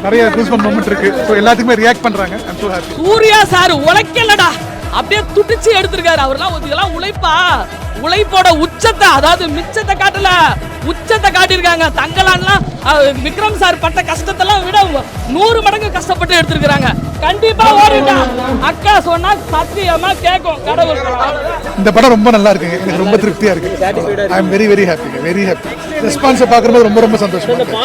நிறைய goosebump moment இருக்கு. So எல்லாத்துக்குமே ரியாக்ட் பண்றாங்க. I'm so happy. Suriya sir உழைக்கலடா, அப்படியே துடிச்சு எடுத்திருக்காரு. அவர்லாம் இதெல்லாம் உழைப்பா, உழைப்போட உச்சத்தை, அதாவது மிச்சத்தை காட்டல, உச்சத்தை காட்டியிருக்காங்க. தங்கலான்லாம் விக்ரம் சார் பட்ட கஷ்டத்தெல்லாம் விட 100 மடங்கு கஷ்டப்பட்டு எடுத்திருக்காங்க. கண்டிப்பா ஓடிட்டா அக்கா சொன்னா சத்தியமா கேட்கும் கடவுள். இந்த படம் ரொம்ப நல்லா இருக்குங்க. எனக்கு ரொம்ப திருப்தியா இருக்கு. I am very very happy, very happy. ரெஸ்பான்ஸை பார்க்கும்போது ரொம்ப ரொம்ப சந்தோஷமா இருக்கு.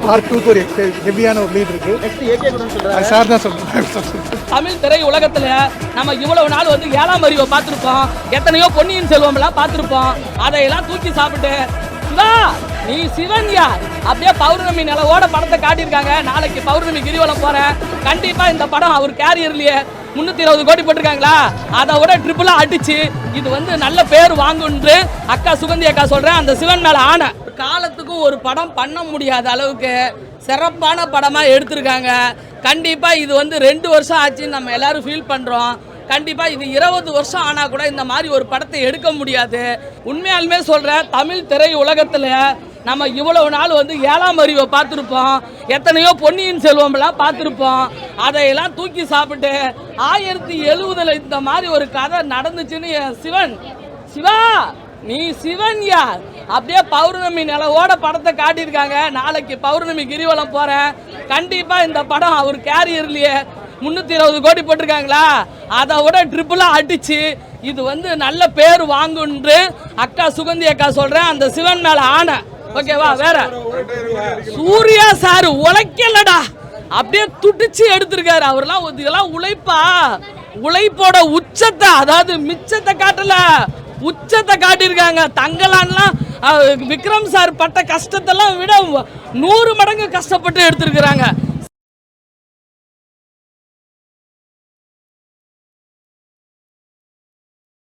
பார்ட் 2 ஒரு ஹெவியான ஒரு லீட் இருக்கு. அது சார் தான் சொல்றேன். தமிழ் திரை உலகத்துல நம்ம இவ்வளவு நாள் வந்து 7ஆம் அறிவை பார்த்திருப்போம், எத்தனையோ பொன்னியின் செல்வம்லாம் பார்த்திருப்போம். அதையெல்லாம் தூக்கி சாப்பிட்டு சிவா நீ சிவன் யார் அப்படியே பௌர்ணமி நிலவோட படத்தை காட்டியிருக்காங்க. நாளைக்கு பௌர்ணமி கிரிவலம் போறேன். கண்டிப்பா இந்த படம் அவர் கேரியர்லயே 320 கோடி போட்டிருக்காங்களா, அதை விட ட்ரிபிளா அடிச்சு இது வந்து நல்ல பேர் வாங்குன்னு அக்கா சுகந்தி அக்கா சொல்றேன். அந்த சிவன் மேல ஆன காலத்துக்கும் ஒரு படம் பண்ண முடியாத அளவுக்கு சிறப்பான படமா எடுத்திருக்காங்க. கண்டிப்பா இது வந்து 2 வருஷம் ஆச்சுன்னு நம்ம எல்லாரும் ஃபீல் பண்றோம். கண்டிப்பா இது 20 வருஷம் ஆனா கூட இந்த மாதிரி ஒரு படத்தை எடுக்க முடியாது. உண்மையாலுமே சொல்றேன், தமிழ் திரை உலகத்துல நம்ம இவ்வளவு நாள் வந்து 7ஆம் அறிவை பார்த்துருப்போம், எத்தனையோ பொன்னியின் செல்வம்லாம் பார்த்துருப்போம். அதையெல்லாம் தூக்கி சாப்பிட்டு 1070 இந்த மாதிரி ஒரு கதை நடந்துச்சுன்னு சிவா நீ சிவன் யார் அப்படியே பௌர்ணமி நிலவோட படத்தை காட்டியிருக்காங்க. நாளைக்கு பௌர்ணமி கிரிவலம் போறேன். கண்டிப்பா இந்த படம் அவர் கேரியர்லயே 320 கோடி போட்டிருக்காங்களா, அதை விட ட்ரிபிளா அடிச்சு இது வந்து நல்ல பேர் வாங்குன்னு அக்கா சுகந்தி அக்கா சொல்றேன். அந்த சிவன் மேல ஆன ஓகேவா. வேற சூர்யா சார் உழைக்கலடா, அப்படியே துடிச்சு எடுத்திருக்காரு. அவர்லாம் இதெல்லாம் உழைப்பா, உழைப்போட உச்சத்தை, அதாவது மிச்சத்தை காட்டல, உச்சத்தை காட்டியிருக்காங்க. தங்கலான்லாம் விக்ரம் சார் பட்ட கஷ்டத்தெல்லாம் விட 100 மடங்கு கஷ்டப்பட்டு எடுத்திருக்கிறாங்க.